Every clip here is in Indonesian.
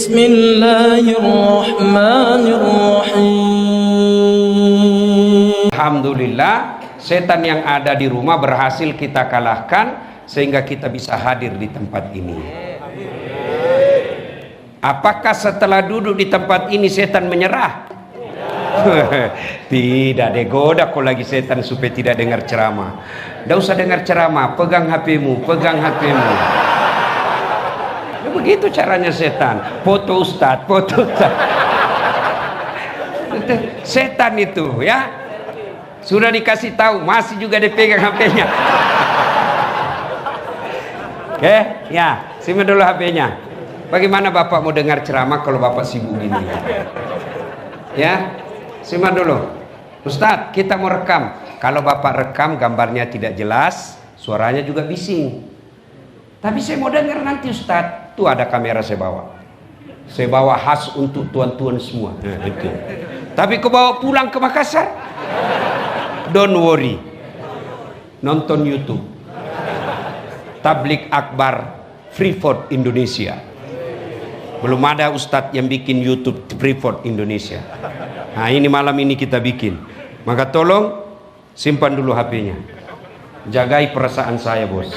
Bismillahirrahmanirrahim. Alhamdulillah, setan yang ada di rumah berhasil kita kalahkan sehingga kita bisa hadir di tempat ini. Apakah setelah duduk di tempat ini setan menyerah? Tidak, digoda kok lagi setan supaya tidak dengar ceramah. Tidak usah dengar ceramah, pegang HP-mu, pegang HP-mu. Begitu caranya setan. Foto Ustadz, foto Ustadz. Setan itu ya. Sudah dikasih tahu, masih juga dipegang HP-nya. Oke, ya, simak dulu HP-nya. Bagaimana Bapak mau dengar ceramah kalau Bapak sibuk gini? Ya, simak dulu. Ustadz, kita mau rekam. Kalau Bapak rekam gambarnya tidak jelas, suaranya juga bising. Tapi saya mau dengar nanti Ustadz. Tuh ada kamera saya bawa. Saya bawa khas untuk tuan-tuan semua. Nah, itu. Tapi kau bawa pulang ke Makassar? Don't worry. Nonton YouTube. Tablik Akbar Freeport Indonesia. Belum ada Ustadz yang bikin YouTube Freeport Indonesia. Nah, ini malam ini kita bikin. Maka tolong simpan dulu HP-nya. Jagai perasaan saya, bos.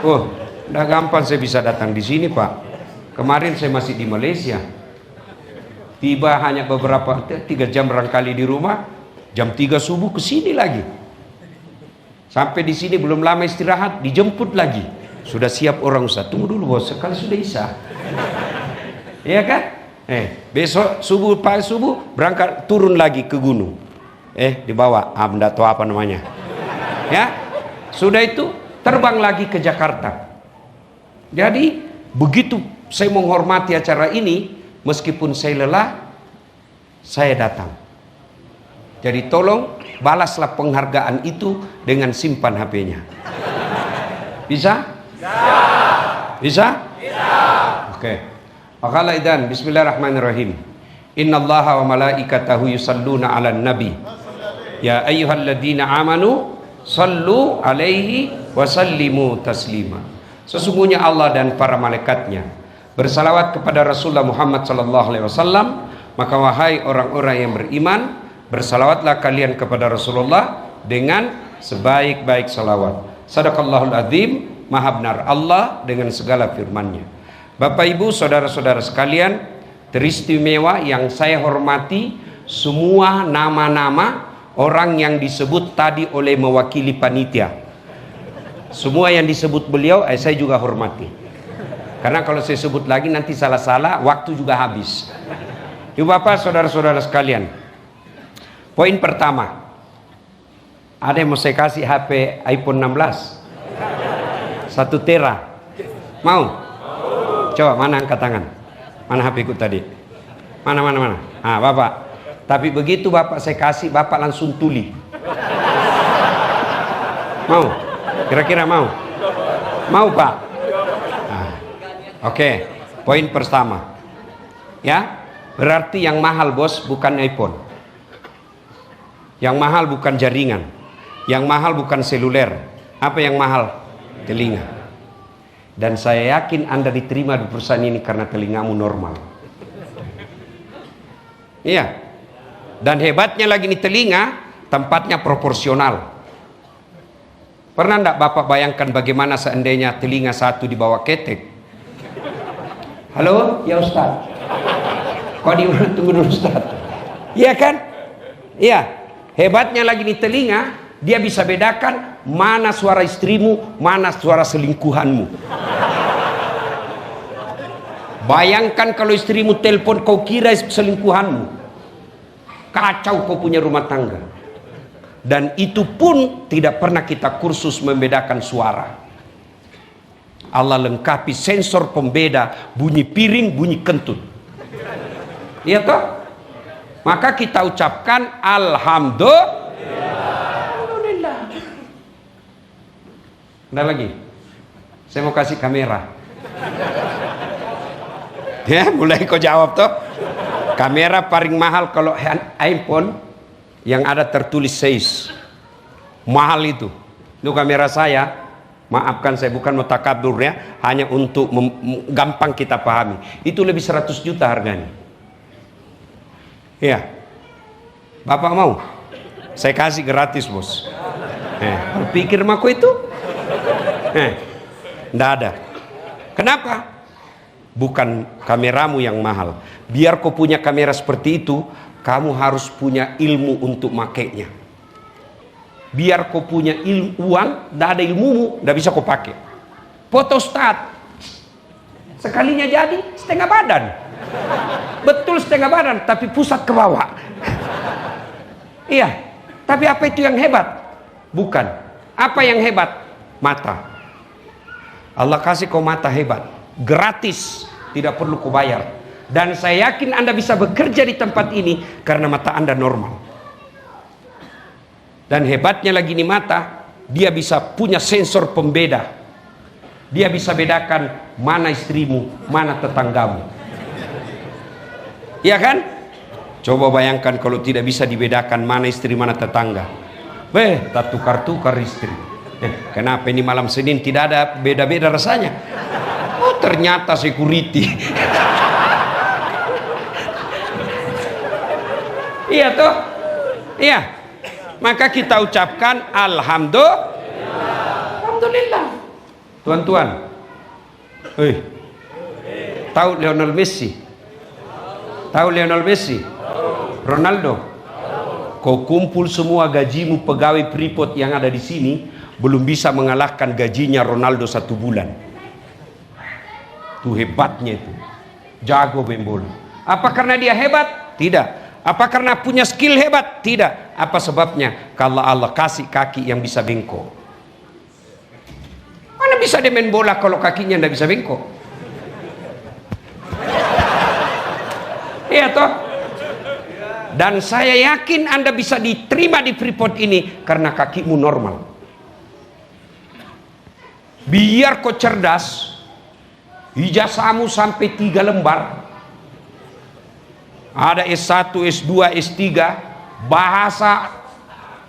Oh, udah gampang saya bisa datang di sini, Pak. Kemarin saya masih di Malaysia. Tiba hanya beberapa 3 jam barangkali di rumah. Jam 3 subuh ke sini lagi. Sampai di sini belum lama istirahat, dijemput lagi. Sudah siap orang Ustaz. Tunggu dulu, bos, sekali sudah isya. Iya kan? Besok subuh, pagi subuh berangkat turun lagi ke gunung. Dibawa, enggak tahu apa namanya. Ya. Sudah itu terbang lagi ke Jakarta. Jadi begitu saya menghormati acara ini, meskipun saya lelah, saya datang. Jadi tolong balaslah penghargaan itu dengan simpan HP-nya. Bisa? Bisa? Oke. Maka idan, bismillahirrahmanirrahim. Innallaha wa malaikatahu yusalluna 'alan nabi. Ya ayyuhalladzina amanu sallu alaihi wa sallimu taslima. Sesungguhnya Allah dan para malaikatnya bersalawat kepada Rasulullah Muhammad sallallahu alaihi wasallam. Maka wahai orang-orang yang beriman, bersalawatlah kalian kepada Rasulullah dengan sebaik-baik salawat. Sadaqallahul azim, maha benar Allah dengan segala firman-Nya. Bapak Ibu, saudara-saudara sekalian, teristimewa yang saya hormati, semua nama-nama orang yang disebut tadi oleh mewakili panitia. Semua yang disebut beliau, saya juga hormati. Karena kalau saya sebut lagi nanti salah-salah, waktu juga habis. Ibu bapak, saudara-saudara sekalian. Poin pertama. Ada yang mau saya kasih HP iPhone 16? 1 tera. Mau? Coba, mana angkat tangan? Mana HP ku tadi? Mana? Bapak. Tapi begitu bapak saya kasih, bapak langsung tuli. Mau? Kira-kira mau? Mau, Pak? Oke. Poin pertama. Ya, berarti yang mahal, bos, bukan iPhone. Yang mahal bukan jaringan. Yang mahal bukan seluler. Apa yang mahal? Telinga. Dan saya yakin Anda diterima di perusahaan ini karena telingamu normal. Iya. Dan hebatnya lagi nih telinga, tempatnya proporsional. Pernah enggak Bapak bayangkan bagaimana seandainya telinga satu dibawa ketek? Halo, ya Ustaz. Kok tunggu dulu Ustaz. Iya kan? Iya. Hebatnya lagi nih telinga, dia bisa bedakan mana suara istrimu, mana suara selingkuhanmu. Bayangkan kalau istrimu telepon, kau kira selingkuhanmu. Kacau kau punya rumah tangga. Dan itu pun tidak pernah kita kursus membedakan suara. Allah lengkapi sensor pembeda bunyi piring, bunyi kentut. Iya toh? Maka kita ucapkan Alhamdulillah. Ada lagi? Saya mau kasih kamera. Ya, mulai kau jawab toh. Kamera paling mahal kalau iPhone yang ada tertulis 6. Mahal itu. Itu kamera saya Maafkan saya bukan mutakabur ya, hanya untuk gampang kita pahami. Itu lebih 100 juta harganya. Iya. Bapak mau? Saya kasih gratis, bos. Berpikir mako itu? Nggak ada. Kenapa? Bukan kameramu yang mahal. Biar kau punya kamera seperti itu, kamu harus punya ilmu untuk makainya. Biar kau punya uang, tidak ada ilmumu, tidak bisa kau pakai. Photostat, sekalinya jadi setengah badan. Betul setengah badan, tapi pusat ke bawah. Iya, tapi apa itu yang hebat? Bukan. Apa yang hebat? Mata. Allah kasih kau mata hebat, gratis, tidak perlu kau bayar. Dan saya yakin Anda bisa bekerja di tempat ini karena mata Anda normal. Dan hebatnya lagi nih mata, dia bisa punya sensor pembeda. Dia bisa bedakan mana istrimu, mana tetanggamu. Iya kan? Coba bayangkan kalau tidak bisa dibedakan mana istri, mana tetangga. Tak tukar-tukar istri. Kenapa ini malam Senin tidak ada beda-beda rasanya? Oh, ternyata security. Iya toh? Iya. Maka kita ucapkan Alhamdulillah. Tuan-tuan, tahu Lionel Messi? Tahu Lionel Messi? Ronaldo? Kau kumpul semua gajimu pegawai Freeport yang ada di sini, belum bisa mengalahkan gajinya Ronaldo 1 bulan. Itu hebatnya itu. Jago main bola. Apa karena dia hebat? Tidak. Apa karena punya skill hebat? Tidak. Apa sebabnya? Kalau Allah kasih kaki yang bisa bengkok. Mana bisa dia main bola kalau kakinya tidak bisa bengkok? Iya toh? Dan saya yakin Anda bisa diterima di Freeport ini karena kakimu normal. Biar kau cerdas, ijazahmu sampai 3 lembar. Ada S1, S2, S3, bahasa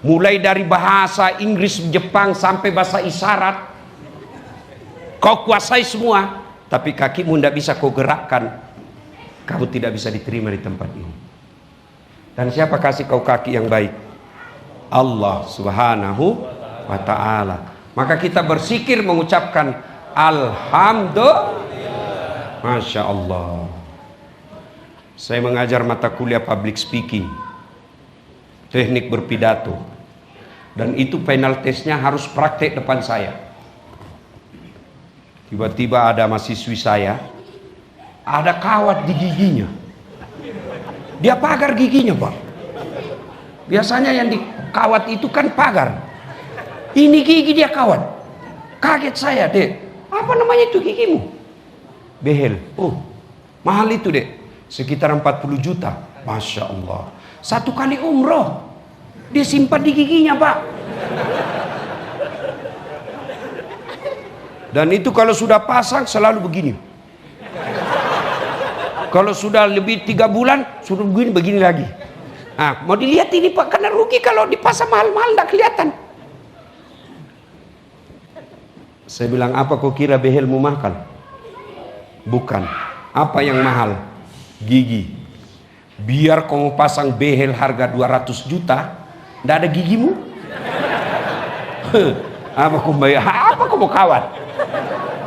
mulai dari bahasa Inggris, Jepang sampai bahasa isyarat. Kau kuasai semua, tapi kakimu tidak bisa kau gerakkan. Kamu tidak bisa diterima di tempat ini. Dan siapa kasih kau kaki yang baik? Allah Subhanahu wa ta'ala. Maka kita bersikir mengucapkan Alhamdulillah. Masya Allah. Saya mengajar mata kuliah public speaking, teknik berpidato, dan itu final testnya harus praktek depan saya. Tiba-tiba ada mahasiswi saya, ada kawat di giginya. Dia pagar giginya, Pak. Biasanya yang di kawat itu kan pagar. Ini gigi dia kawat. Kaget saya, Dek. Apa namanya itu gigimu? Behel. Oh, mahal itu, Dek. Sekitar 40 juta. Masya Allah. 1 kali umroh dia simpan di giginya, Pak. Dan itu kalau sudah pasang selalu begini. Kalau sudah lebih 3 bulan sudah begini lagi. Nah, mau dilihat ini, Pak, karena rugi kalau dipasang mahal-mahal tidak kelihatan. Saya bilang, apa kau kira behelmu mahal? Bukan. Apa yang mahal? Gigi. Biar kau pasang behel harga 200 juta, tidak ada gigimu. Apa kau mau kawat?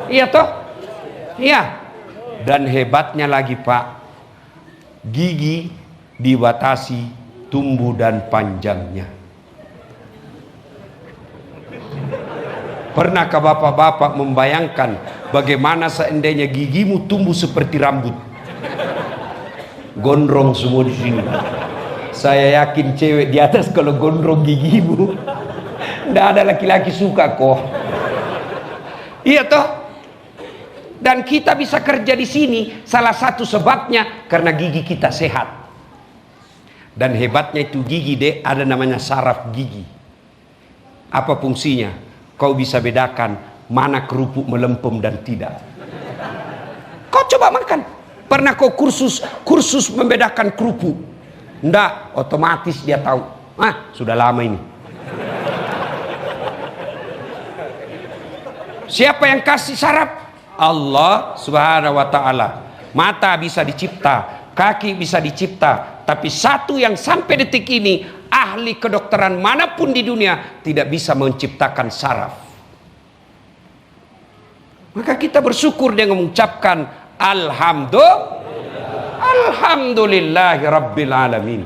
Iya toh? Iya. Dan hebatnya lagi, Pak, gigi dibatasi tumbuh dan panjangnya. Pernahkah bapak-bapak membayangkan bagaimana seandainya gigimu tumbuh seperti rambut? Gondrong semua di sini. Saya yakin cewek di atas kalau gondrong gigimu, tidak ada laki-laki suka kok. Iya toh? Dan kita bisa kerja di sini salah satu sebabnya karena gigi kita sehat. Dan hebatnya itu gigi, Dek, ada namanya saraf gigi. Apa fungsinya? Kau bisa bedakan mana kerupuk melempem dan tidak. Kau coba makan. Pernah kau kursus membedakan kerupuk? Enggak, otomatis dia tahu. Sudah lama ini. Siapa yang kasih saraf? Allah Subhanahu wa ta'ala. Mata bisa dicipta, kaki bisa dicipta, tapi satu yang sampai detik ini ahli kedokteran manapun di dunia tidak bisa menciptakan saraf. Maka kita bersyukur dengan mengucapkan Alhamdulillahi Rabbil Alamin.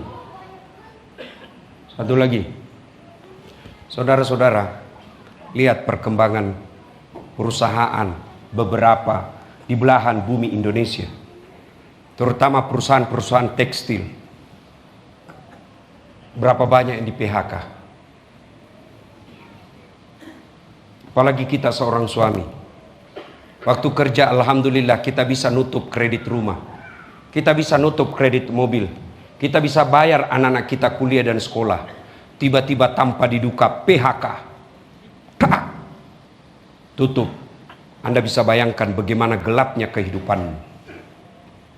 Satu lagi, saudara-saudara, lihat perkembangan perusahaan beberapa di belahan bumi Indonesia, terutama perusahaan-perusahaan tekstil. Berapa banyak yang di PHK? Apalagi kita seorang suami, waktu kerja alhamdulillah kita bisa nutup kredit rumah, kita bisa nutup kredit mobil, kita bisa bayar anak-anak kita kuliah dan sekolah. Tiba-tiba tanpa diduga PHK, tutup. Anda bisa bayangkan bagaimana gelapnya kehidupanmu.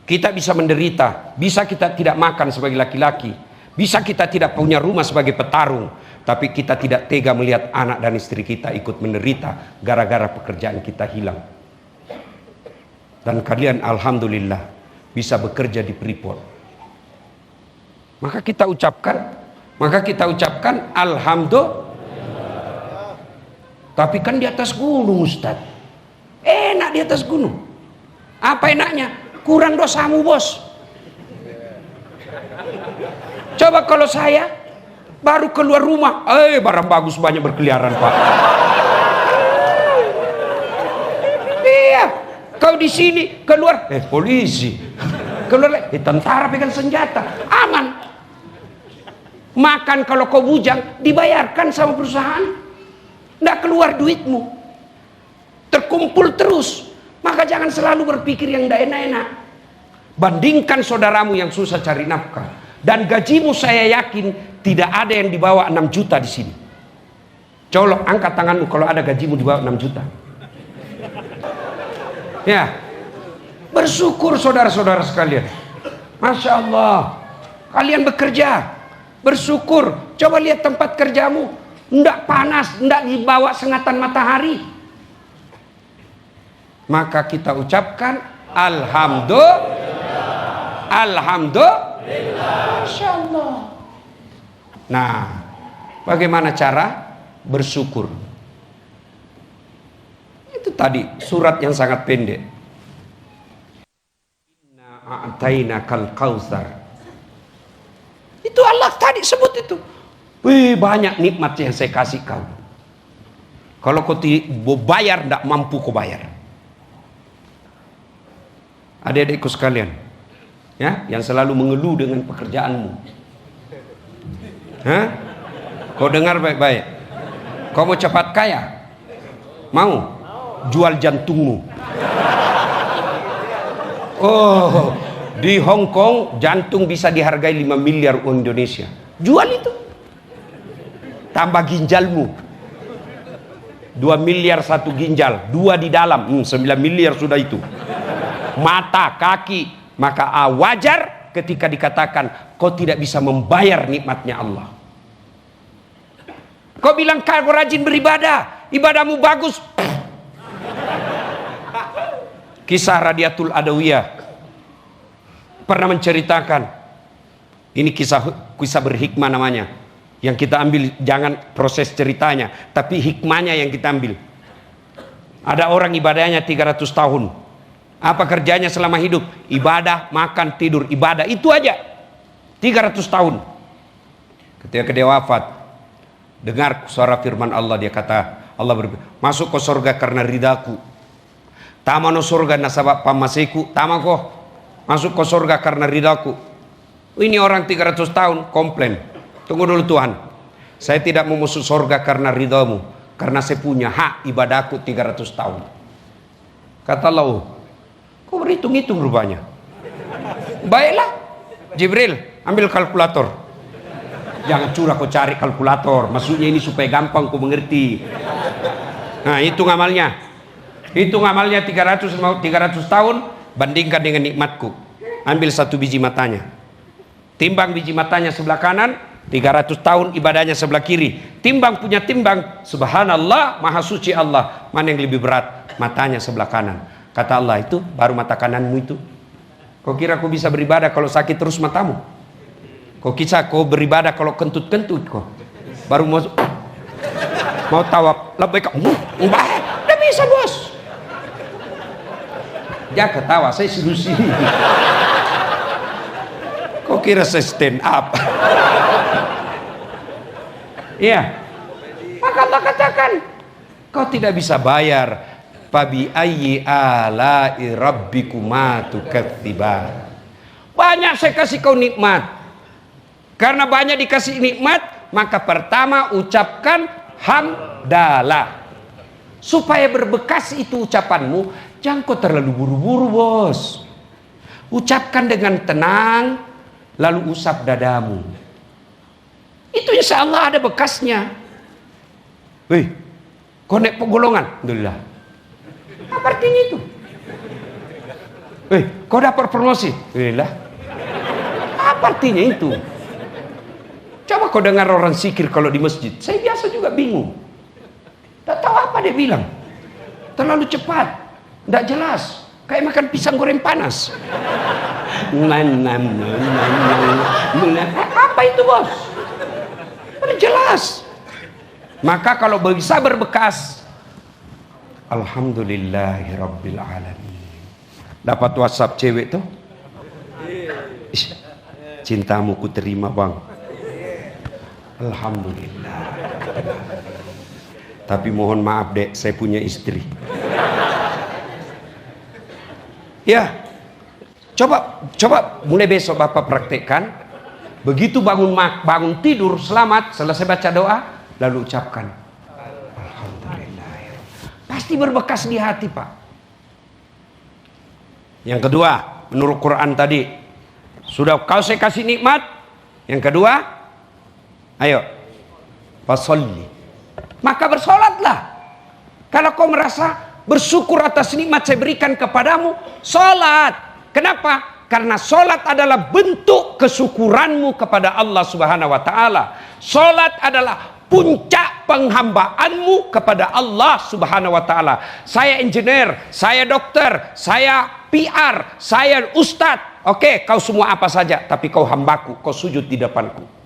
Kita bisa menderita, bisa kita tidak makan sebagai laki-laki, bisa kita tidak punya rumah sebagai petarung, tapi kita tidak tega melihat anak dan istri kita ikut menderita gara-gara pekerjaan kita hilang. Dan kalian alhamdulillah bisa bekerja di Freeport. Maka kita ucapkan alhamdulillah. Tapi kan di atas gunung, Ustaz. Enak di atas gunung. Apa enaknya? Kurang dosamu, bos. Coba kalau saya baru keluar rumah, barang bagus banyak berkeliaran, Pak. Iya, kau di sini keluar, polisi. Keluar, tentara pegang senjata, aman. Makan kalau kau bujang dibayarkan sama perusahaan, nggak keluar duitmu, terkumpul terus. Maka jangan selalu berpikir yang tidak enak-enak. Bandingkan saudaramu yang susah cari nafkah, dan gajimu saya yakin tidak ada yang di bawah 6 juta di sini. Colok, angkat tanganmu kalau ada gajimu di bawah 6 juta. Ya, bersyukur saudara-saudara sekalian. Masya Allah, kalian bekerja, bersyukur. Coba lihat tempat kerjamu, tidak panas, tidak dibawa sengatan matahari. Maka kita ucapkan Alhamdulillah. Masya Allah. Nah, bagaimana cara bersyukur? Itu tadi surat yang sangat pendek. Inna a'tainakal kautsar. Itu Allah tadi sebut itu. Wih, banyak nikmat yang saya kasih kau. Kalau kau bayar, tidak mampu kau bayar. Adik-adikku sekalian, ya, yang selalu mengeluh dengan pekerjaanmu. Kau dengar baik-baik. Kau mau cepat kaya? Mau? Jual jantungmu. Oh, di Hong Kong jantung bisa dihargai 5 miliar uang Indonesia. Jual itu. Tambah ginjalmu. 2 miliar satu ginjal, 2 di dalam, 9 miliar sudah itu. Mata, kaki, maka wajar ketika dikatakan kau tidak bisa membayar nikmatnya Allah. Kau bilang kau rajin beribadah, ibadahmu bagus. Kisah Radiatul Adawiyah pernah menceritakan, ini kisah berhikmah namanya, yang kita ambil jangan proses ceritanya, tapi hikmahnya yang kita ambil. Ada orang ibadahnya 300 tahun. Apa kerjanya selama hidup? Ibadah, makan, tidur, ibadah, itu aja 300 tahun. Ketika dia wafat, dengar suara firman Allah, dia kata, Allah masuk ke surga karena ridaku. Tamano surga nasabak pamaseku, tamako masuk ke surga karena ridaku. Ini orang 300 tahun komplain. Tunggu dulu Tuhan, saya tidak mau masuk surga karena ridamu, karena saya punya hak ibadahku 300 tahun. Kata Allah, kau berhitung-hitung rupanya. Baiklah, Jibril, ambil kalkulator. Jangan curah kau cari kalkulator, maksudnya ini supaya gampang kau mengerti. Nah, hitung amalnya. Hitung amalnya 300 tahun, bandingkan dengan nikmatku. Ambil 1 biji matanya. Timbang biji matanya sebelah kanan, 300 tahun ibadahnya sebelah kiri. Ditimbang punya timbang, subhanallah, maha suci Allah, mana yang lebih berat? Matanya sebelah kanan. Kata Allah, itu baru mata kananmu itu. Kau kira kau bisa beribadah kalau sakit terus matamu? Kau kira kau beribadah kalau kentut-kentut kau? Baru mau tawaf, labbaik, tidak bisa bos. Dia ketawa, saya serius sini. Kau kira saya stand up? Iya. Maka Allah katakan, kau tidak bisa bayar. Fabi ayyi ala'i rabbikuma tukadziban. Banyak saya kasih kau nikmat. Karena banyak dikasih nikmat, maka pertama ucapkan hamdalah. Supaya berbekas itu ucapanmu, jangan kau terlalu buru-buru bos. Ucapkan dengan tenang, lalu usap dadamu. Itu insya Allah ada bekasnya. Wih, kau naik pegolongan, alhamdulillah. Apa artinya itu? Wih, kau dapat promosi, alhamdulillah. Apa artinya itu? Coba kau dengar orang zikir kalau di masjid. Saya biasa juga bingung. Tak tahu apa dia bilang. Terlalu cepat, tidak jelas. Kayak makan pisang goreng panas. Apa itu bos? Tidak jelas. Maka kalau bisa berbekas, alhamdulillahirabbil alamin. Dapat WhatsApp cewek tuh, cintamu ku terima bang, alhamdulillah. Tapi mohon maaf dek, saya punya istri. Ya, coba mulai besok bapak praktekkan. Begitu bangun tidur selamat, selesai baca doa, lalu ucapkan alhamdulillah. Pasti berbekas di hati pak. Yang kedua, menurut Quran tadi, sudah kau saya kasih nikmat. Yang kedua, ayo fasolli, maka bersolatlah. Kalau kau merasa bersyukur atas nikmat saya berikan kepadamu, solat. Kenapa? Karena solat adalah bentuk kesyukuranmu kepada Allah Subhanahu wa Ta'ala. Solat adalah puncak penghambaanmu kepada Allah Subhanahu wa Ta'ala. Saya engineer, saya dokter, saya PR, saya ustadz. Oke, kau semua apa saja, tapi kau hambaku, kau sujud di depanku.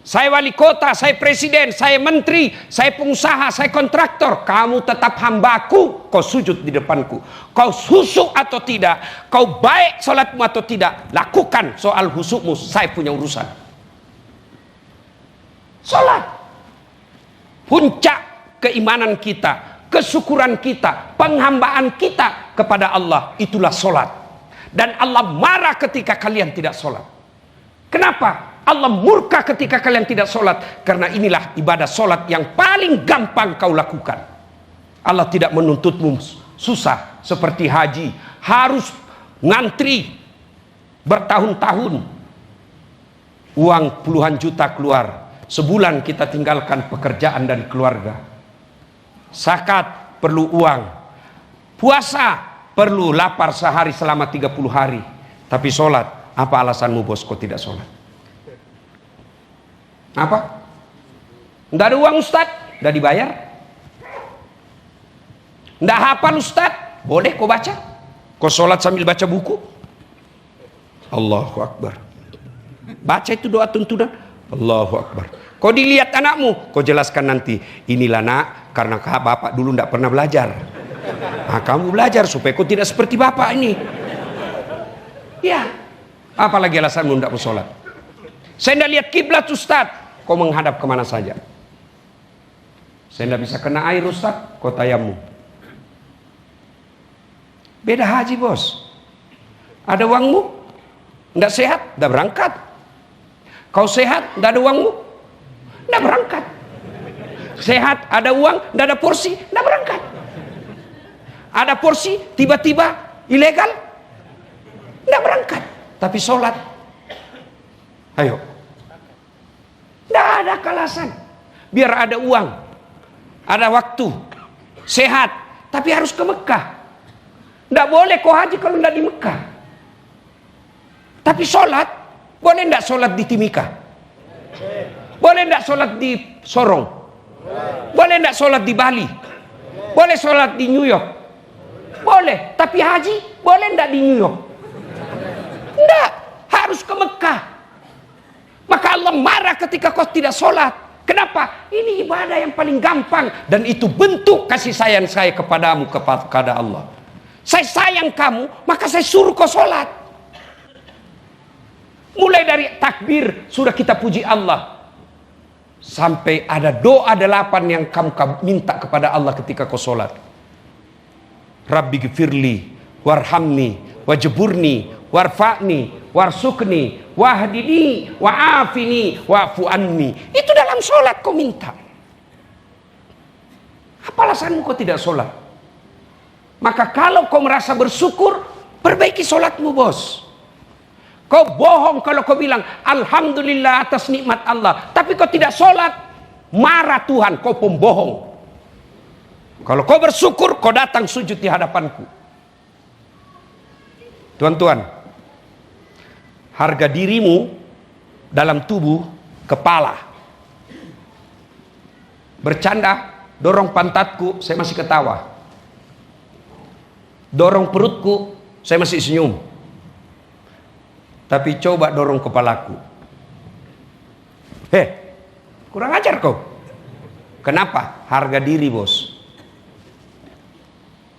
Saya wali kota, saya presiden, saya menteri, saya pengusaha, saya kontraktor. Kamu tetap hambaku, kau sujud di depanku. Kau husuk atau tidak, kau baik sholatmu atau tidak, lakukan soal husukmu, saya punya urusan. Sholat, puncak keimanan kita, kesyukuran kita, penghambaan kita kepada Allah, itulah sholat. Dan Allah marah ketika kalian tidak sholat. Kenapa? Allah murka ketika kalian tidak sholat. Karena inilah ibadah sholat yang paling gampang kau lakukan. Allah tidak menuntutmu susah seperti haji, harus ngantri bertahun-tahun, uang puluhan juta keluar, sebulan kita tinggalkan pekerjaan dan keluarga. Zakat perlu uang, puasa perlu lapar sehari selama 30 hari. Tapi sholat, apa alasanmu bos kok tidak sholat? Apa? Nggak ada uang ustad, nggak dibayar. Nggak hafal ustad, boleh kau baca. Kau sholat sambil baca buku. Allahu Akbar. Baca itu doa tuntunan. Allahu Akbar. Kau dilihat anakmu, kau jelaskan nanti. Inilah nak, karena bapak dulu nggak pernah belajar. Nah, kamu belajar supaya kau tidak seperti bapak ini. Ya, apalagi alasanmu nggak mau sholat. Saya nggak lihat kiblat ustad. Kau menghadap kemana saja. Saya tidak bisa kena air ustaz, kau tayamum. Beda haji bos. Ada uangmu, tidak sehat, tidak berangkat. Kau sehat, tidak ada uangmu, tidak berangkat. Sehat, ada uang, tidak ada porsi, tidak berangkat. Ada porsi, tiba-tiba ilegal, tidak berangkat. Tapi sholat, ayo. Tidak ada alasan. Biar ada uang, ada waktu, sehat, tapi harus ke Mekah. Tidak boleh kau haji kalau tidak di Mekah. Tapi sholat, boleh tidak sholat di Timika? Boleh enggak sholat di Sorong? Boleh enggak sholat di Bali? Boleh sholat di New York? Boleh. Tapi haji boleh enggak di New York? Enggak. Harus ke Mekah. Maka Allah marah ketika kau tidak sholat. Kenapa? Ini ibadah yang paling gampang. Dan itu bentuk kasih sayang saya kepadamu, kepada Allah. Saya sayang kamu, maka saya suruh kau sholat. Mulai dari takbir, sudah kita puji Allah. Sampai ada doa 8 yang kamu minta kepada Allah ketika kau sholat. Rabbi gfirli, warhamni, wajburni, warfa'ni, warsukni, wahdini, wa'afini, wa'fu anni. Itu dalam sholat kau minta. Apa alasanmu kau tidak sholat? Maka kalau kau merasa bersyukur, perbaiki sholatmu, bos. Kau bohong kalau kau bilang alhamdulillah atas nikmat Allah, tapi kau tidak sholat, marah Tuhan, kau pembohong. Kalau kau bersyukur, kau datang sujud di hadapanku. Tuan-tuan, harga dirimu dalam tubuh kepala. Bercanda, dorong pantatku, saya masih ketawa. Dorong perutku, saya masih senyum. Tapi coba dorong kepalaku. Kurang ajar kau. Kenapa? Harga diri, bos.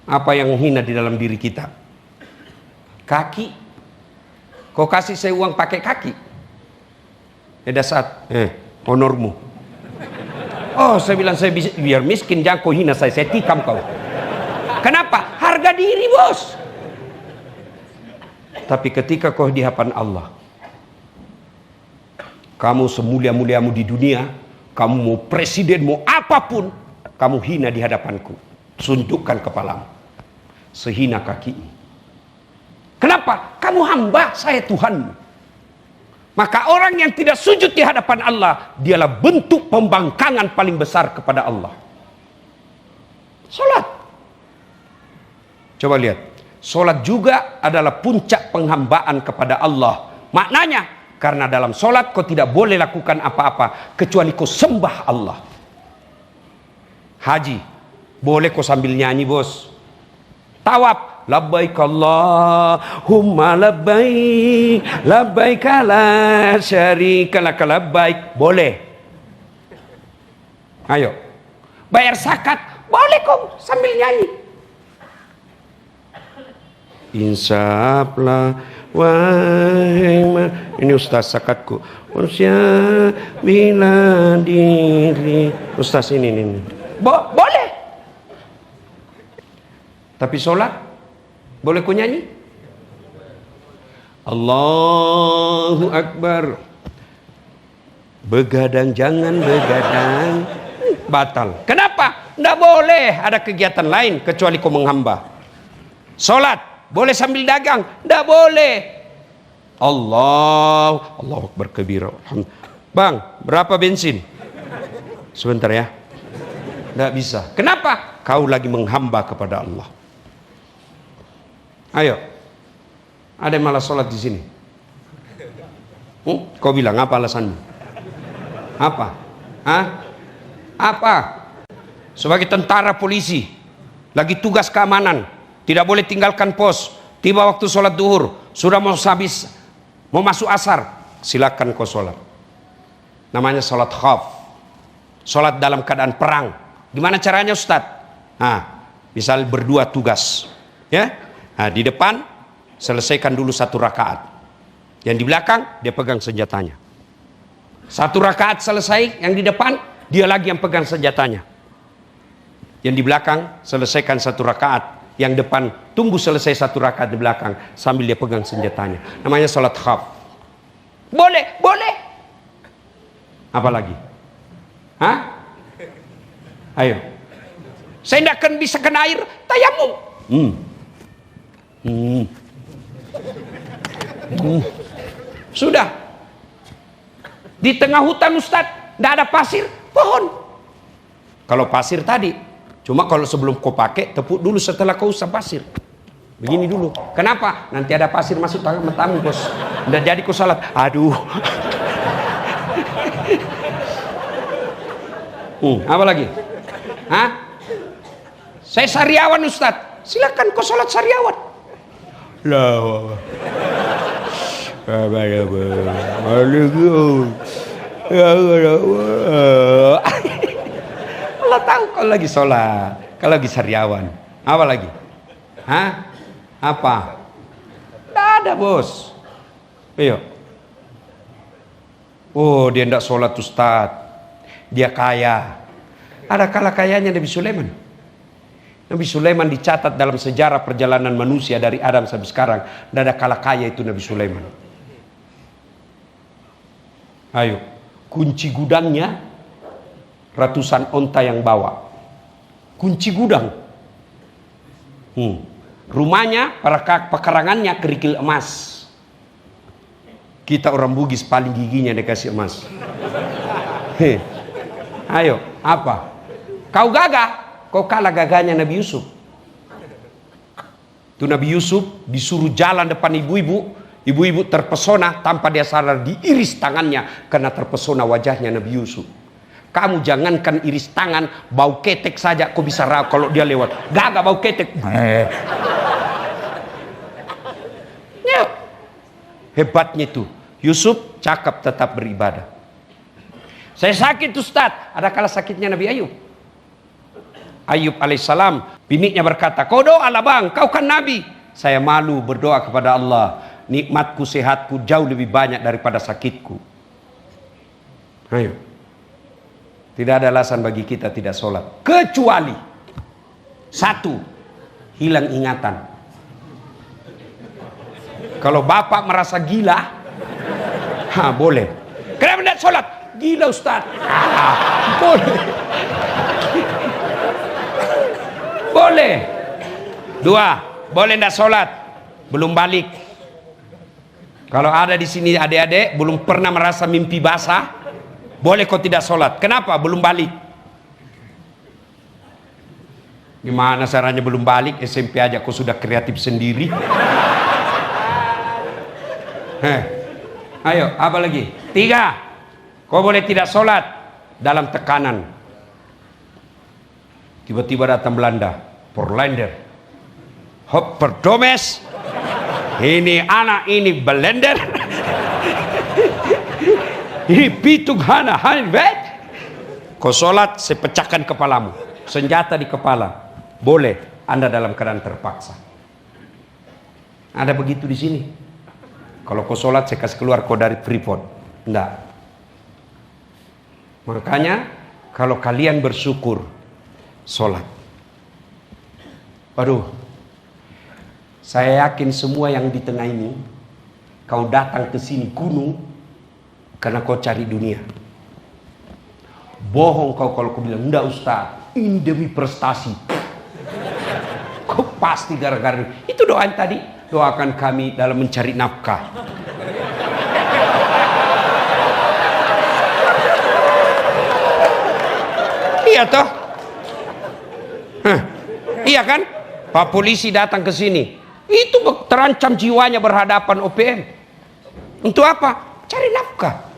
Apa yang hina di dalam diri kita? Kaki. Kau kasih saya uang pakai kaki. Ada saat, honormu. Oh, saya bilang saya biar miskin, jangan kau hina saya tikam kau. Kenapa? Harga diri, bos. Tapi ketika kau di hadapan Allah, kamu semulia-muliamu di dunia, kamu mau presiden, mau apapun, kamu hina di hadapanku. Sundukkan kepalamu. Sehina kakimu. Kenapa? Kamu hamba, saya Tuhanmu. Maka orang yang tidak sujud di hadapan Allah, dialah bentuk pembangkangan paling besar kepada Allah. Salat. Coba lihat. Salat juga adalah puncak penghambaan kepada Allah. Maknanya, karena dalam salat kau tidak boleh lakukan apa-apa kecuali kau sembah Allah. Haji, boleh kau sambil nyanyi, bos. Tawaf, labbaik Allahumma labbaik, labbaik la syarika lak labbaik, boleh. Ayo. Bayar zakat, boleh kau sambil nyanyi. Insaflah wahai ini ustaz zakatku. Usia bila diri. Ustaz ini. Boleh. Tapi sholat boleh ku nyanyi? Allahu Akbar. Begadang jangan begadang. Batal. Kenapa? Tidak boleh ada kegiatan lain kecuali kau menghamba. Sholat boleh sambil dagang? Tidak boleh. Allahu Akbar kabira. Bang, berapa bensin? Sebentar ya. Tidak bisa. Kenapa? Kau lagi menghamba kepada Allah. Ayo. Ada yang malas sholat di sini? Kau bilang apa alasanmu? Apa? Apa? Sebagai tentara polisi, lagi tugas keamanan, tidak boleh tinggalkan pos. Tiba waktu sholat duhur, sudah mau habis, mau masuk asar, silakan kau sholat. Namanya sholat khauf. Sholat dalam keadaan perang. Gimana caranya, Ustadz? Misal berdua tugas, ya. Di depan selesaikan dulu 1 rakaat. Yang di belakang dia pegang senjatanya. 1 rakaat selesai, yang di depan dia lagi yang pegang senjatanya. Yang di belakang selesaikan 1 rakaat. Yang depan tunggu selesai 1 rakaat di belakang sambil dia pegang senjatanya. Namanya sholat khauf. Boleh. Apa lagi? Ayo. Saya tidak akan bisa kena air, tayamum. Sudah. Di tengah hutan, Ustadz, tidak ada pasir, pohon. Kalau pasir tadi, cuma kalau sebelum kau pakai, tepuk dulu setelah kau usah pasir. Begini dulu. Kenapa? Nanti ada pasir masuk tangan matamu, bos. Tidak jadi kau salat. Aduh. Apa lagi? Hah? Saya sariawan Ustadz. Silakan kau sholat sariawan. Lah. Allah tahu kalau lagi sholat, kalau lagi sariawan. Apa lagi? Hah? Apa? Tidak ada bos. Ayo. Oh dia tidak sholat Ustaz. Dia kaya. Ada kala kayanya Nabi Sulaiman. Nabi Sulaiman dicatat dalam sejarah perjalanan manusia dari Adam sampai sekarang. Tidak ada kala kaya itu Nabi Sulaiman. Ayo. Kunci gudangnya ratusan onta yang bawa. Kunci gudang. Rumahnya, pekarangannya kerikil emas. Kita orang Bugis paling giginya dikasih emas. Ayo, apa? Kau gagah, kau kalah gagahnya Nabi Yusuf. Itu Nabi Yusuf disuruh jalan depan ibu-ibu. Ibu-ibu terpesona tanpa dia sadar diiris tangannya karena terpesona wajahnya Nabi Yusuf. Kamu jangankan iris tangan, bau ketek saja kau bisa rauh kalau dia lewat. Gagah bau ketek. Hebatnya itu. Yusuf cakap tetap beribadah. Saya sakit Ustaz. Ada kala sakitnya Nabi Ayub. Ayub alaihissalam, bininya berkata, kau doa lah bang, kau kan Nabi. Saya malu berdoa kepada Allah. Nikmatku, sehatku jauh lebih banyak daripada sakitku. Ayo. Tidak ada alasan bagi kita tidak sholat. Kecuali satu, hilang ingatan. Kalau bapak merasa gila, boleh. Kenapa tidak sholat? Gila Ustaz. Boleh. Boleh. Dua, boleh tidak sholat? Belum balik. Kalau ada di sini adik-adik belum pernah merasa mimpi basah, boleh kau tidak sholat. Kenapa? Belum balik. Gimana caranya belum balik? SMP aja kau sudah kreatif sendiri. Ayo, apa lagi? Tiga, kau boleh tidak sholat dalam tekanan. Tiba-tiba datang Belanda, Porlander, hop perdomes. Ini anak ini Belanda. Ini pitung hana hanbet. Kau sholat, saya pecahkan kepalamu. Senjata di kepala. Boleh, Anda dalam keadaan terpaksa. Ada begitu di sini. Kalau kau sholat, saya kasih keluar kau dari Freeport. Enggak. Makanya, kalau kalian bersyukur, sholat. Waduh. Saya yakin semua yang di tengah ini, kau datang ke sini gunung karena kau cari dunia. Bohong kau kalau kau bilang, enggak Ustaz, ini demi prestasi. Kau pasti gara-gara itu. Doain tadi, doakan kami dalam mencari nafkah. Iya toh? Iya kan? Pak polisi datang ke sini. Itu terancam jiwanya berhadapan OPM. Untuk apa? Cari nafkah.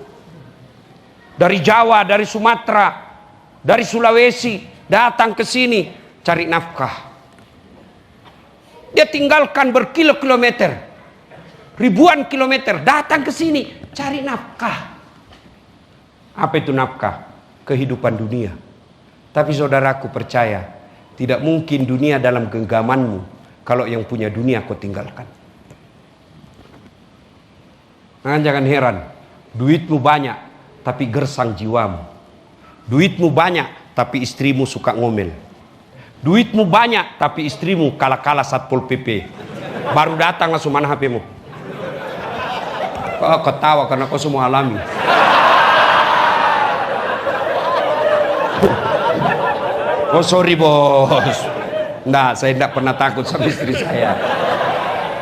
Dari Jawa, dari Sumatera, dari Sulawesi datang ke sini cari nafkah. Dia tinggalkan berkilo-kilometer, ribuan kilometer datang ke sini cari nafkah. Apa itu nafkah? Kehidupan dunia. Tapi saudaraku percaya, tidak mungkin dunia dalam genggamanmu kalau yang punya dunia kau tinggalkan. Nah, jangan heran, duitmu banyak tapi gersang jiwamu. Duitmu banyak tapi istrimu suka ngomel. Duitmu banyak tapi istrimu kala-kala Satpol PP. Baru datang langsung mana HP-mu. Kau ketawa karena kau semua alami. Oh sorry bos. Nah, saya tidak pernah takut sama istri saya.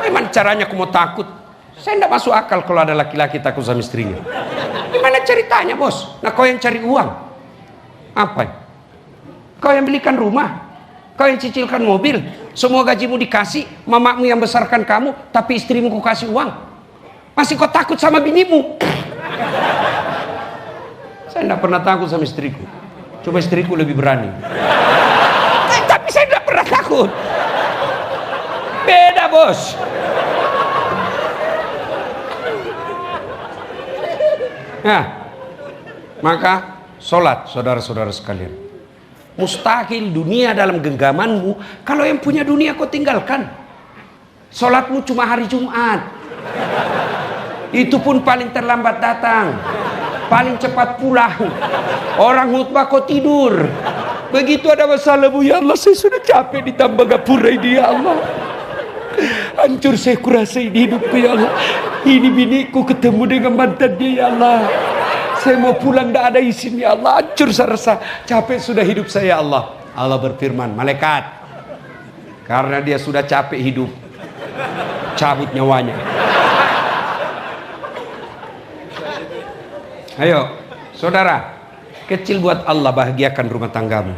Gimana caranya aku mau takut? Saya tidak masuk akal kalau ada laki-laki takut sama istrinya. Gimana ceritanya bos? Nah kau yang cari uang. Apa? Kau yang belikan rumah. Kau yang cicilkan mobil. Semua gajimu dikasih. Mamamu yang besarkan kamu. Tapi istrimu kau kasih uang. Masih kau takut sama binimu? Saya tidak pernah takut sama istriku. Coba istriku lebih berani. Tapi saya tidak pernah takut. Beda, bos. Nah, maka sholat, saudara-saudara sekalian. Mustahil dunia dalam genggamanmu. Kalau yang punya dunia kau tinggalkan. Sholatmu cuma hari Jumat. Itu pun paling terlambat datang, paling cepat pulang. Orang khutbah kau tidur. Begitu ada masalah, Bu, ya Allah saya sudah capek ditambah gapura ini, ya Allah. Hancur saya kurasa ini hidupku, ya Allah. Ini biniku ketemu dengan mantannya, ya Allah. Saya mau pulang, tidak ada izin, ya Allah. Hancur saya rasa, capek sudah hidup saya, ya Allah. Allah berfirman, malaikat, karena dia sudah capek hidup, cabut nyawanya. Ayo, saudara, kecil buat Allah bahagiakan rumah tanggamu.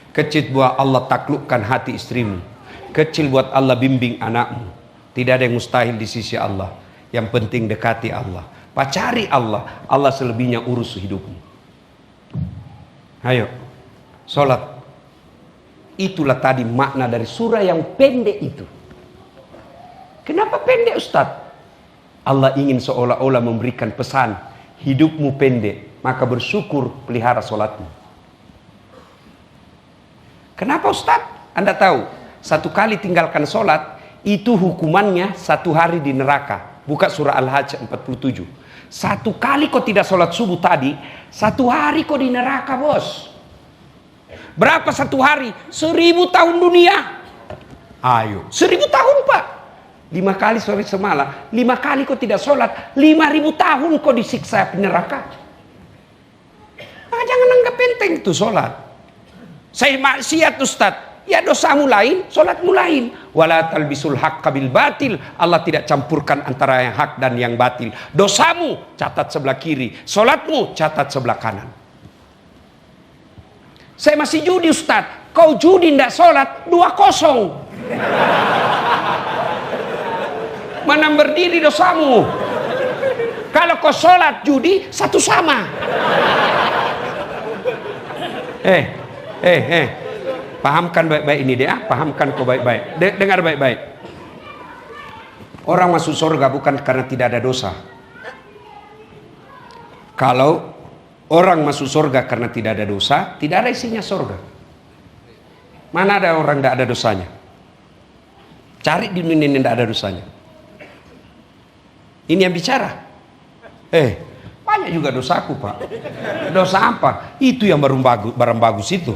Kecil buat Allah taklukkan hati istrimu. Kecil buat Allah bimbing anakmu. Tidak ada yang mustahil di sisi Allah. Yang penting dekati Allah. Pacari Allah. Allah selebihnya urus hidupmu. Ayo, sholat. Itulah tadi makna dari surah yang pendek itu. Kenapa pendek, Ustaz? Allah ingin seolah-olah memberikan pesan. Hidupmu pendek, maka bersyukur pelihara sholatmu. Kenapa, Ustaz? Anda tahu, satu kali tinggalkan sholat, itu hukumannya 1 hari di neraka. Buka surah Al-Hajj 47. 1 kali kau tidak sholat subuh tadi, 1 hari kau di neraka, bos. Berapa 1 hari? 1000 tahun dunia. Ayo, 1000 tahun, Pak. 5 kali sore semalam, 5 kali kau tidak sholat, 5000 tahun kau disiksa di neraka. Maka jangan anggap enteng itu sholat. Saya maksiat, Ustaz. Ya dosamu lain, sholatmu lain. Wala talbisul haqqa bil batil. Allah tidak campurkan antara yang hak dan yang batil. Dosamu catat sebelah kiri, sholatmu catat sebelah kanan. Saya masih judi, Ustaz. Kau judi tidak sholat, 2-0. Mana berdiri dosamu. Kalau kau sholat judi 1 sama. Pahamkan baik-baik ini deh, pahamkan kau baik-baik. Dengar baik-baik. Orang masuk surga bukan karena tidak ada dosa. Kalau orang masuk surga karena tidak ada dosa, tidak ada isinya surga. Mana ada orang tidak ada dosanya? Cari di dunia ini tidak ada dosanya. Ini yang bicara. Banyak juga dosaku, Pak. Dosa apa? Itu yang barang bagus itu.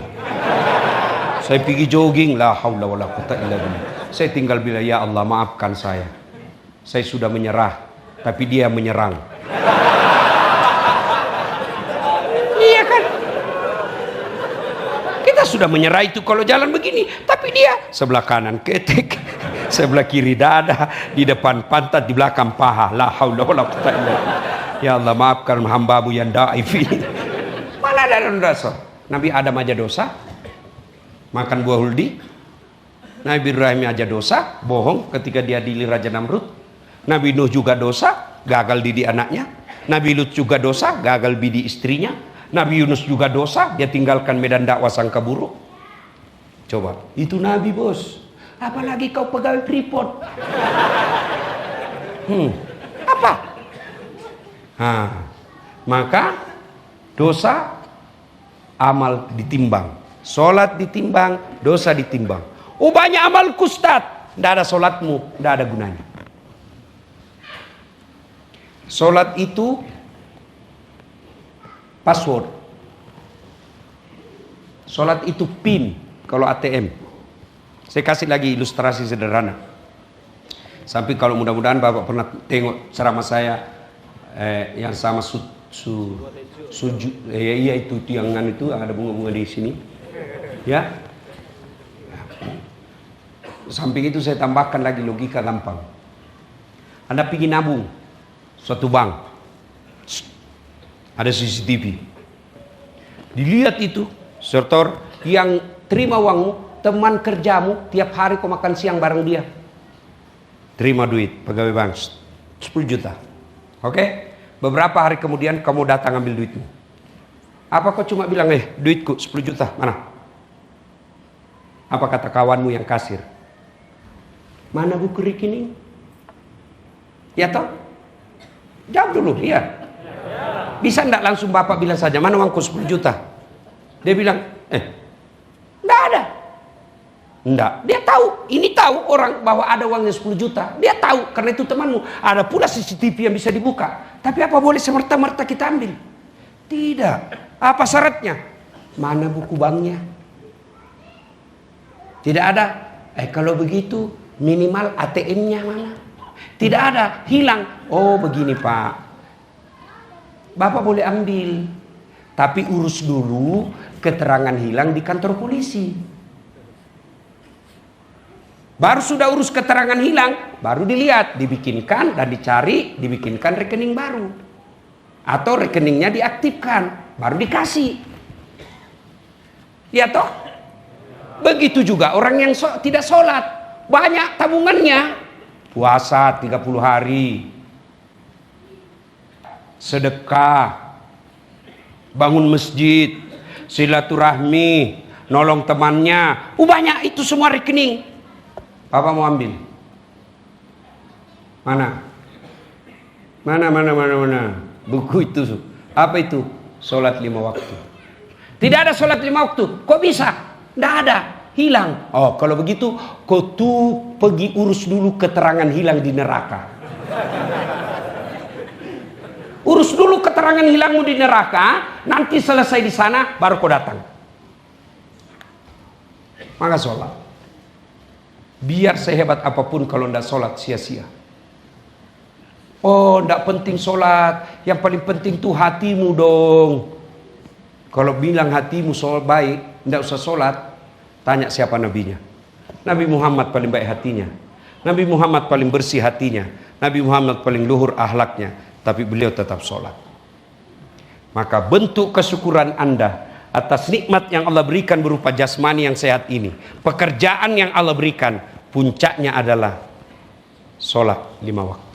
Saya pergi jogging, la haula wala quwata illa billah. Saya tinggal bilang, ya Allah maafkan saya. Saya sudah menyerah, tapi dia menyerang. Iya kan? Kita sudah menyerah itu kalau jalan begini, tapi dia sebelah kanan ketek, sebelah kiri dada, di depan pantat, di belakang paha. La haula wala quwata illa billah. Ya Allah maafkan hambamu yang daif ini. Mana ada dosa? Nabi Adam aja dosa, makan buah huldi. Nabi Ibrahim aja dosa, bohong ketika dia didik Raja Namrud. Nabi Nuh juga dosa, gagal didik anaknya. Nabi Lut juga dosa, gagal bidik istrinya. Nabi Yunus juga dosa, dia tinggalkan medan dakwah sangka buruk. Coba, itu Nabi, bos. Apalagi kau pegawai Freeport. Apa? Maka dosa, amal ditimbang. Sholat ditimbang, dosa ditimbang. Oh banyak amalku, Ustaz. Tidak ada sholatmu, tidak ada gunanya. Sholat itu password. Sholat itu PIN kalau ATM. Saya kasih lagi ilustrasi sederhana. Sampai kalau mudah-mudahan Bapak pernah tengok ceramah saya yang sama iya itu tiangan itu ada bunga-bunga di sini. Ya. Samping itu saya tambahkan lagi logika gampang. Anda pergi nabung suatu bank, ada CCTV, dilihat itu sertor yang terima uangmu, teman kerjamu, tiap hari kau makan siang bareng dia, terima duit pegawai bank 10 juta. Oke, beberapa hari kemudian kamu datang ambil duitmu. Apa kau cuma bilang, duitku 10 juta, mana? Apa kata kawanmu yang kasir? Mana buku rekening? Ya toh? Jawab dulu, iya. Bisa enggak langsung bapak bilang saja, mana uangku 10 juta? Dia bilang, enggak ada. Enggak, dia tahu, ini tahu orang bahwa ada uangnya 10 juta. Dia tahu, karena itu temanmu. Ada pula CCTV yang bisa dibuka. Tapi apa boleh semerta-merta kita ambil? Tidak. Apa syaratnya? Mana buku banknya? Tidak ada. Kalau begitu minimal ATM-nya mana? Tidak ada, hilang. Oh begini Pak, Bapak boleh ambil, tapi urus dulu keterangan hilang di kantor polisi. Baru sudah urus keterangan hilang, baru dilihat, dibikinkan dan dicari, dibikinkan rekening baru. Atau rekeningnya diaktifkan, baru dikasih. Ya toh? Begitu juga orang yang tidak sholat, banyak tabungannya. Puasa 30 hari, sedekah, bangun masjid, silaturahmi, nolong temannya, banyak itu semua rekening. Bapak mau ambil? Mana? Mana? Buku itu. Apa itu? Sholat 5 waktu. Tidak ada sholat 5 waktu. Kok bisa? Tidak ada. Hilang. Oh kalau begitu kau tuh pergi urus dulu keterangan hilang di neraka. Urus dulu keterangan hilangmu di neraka. Nanti selesai di sana baru kau datang. Maka sholat. Biar sehebat apapun kalau tidak sholat sia-sia. Oh tidak penting sholat. Yang paling penting tuh hatimu dong. Kalau bilang hatimu sholat baik, tidak usah sholat. Tanya siapa nabinya. Nabi Muhammad paling baik hatinya. Nabi Muhammad paling bersih hatinya. Nabi Muhammad paling luhur akhlaknya. Tapi beliau tetap sholat. Maka bentuk kesyukuran Anda atas nikmat yang Allah berikan berupa jasmani yang sehat ini, pekerjaan yang Allah berikan, puncaknya adalah sholat 5 waktu.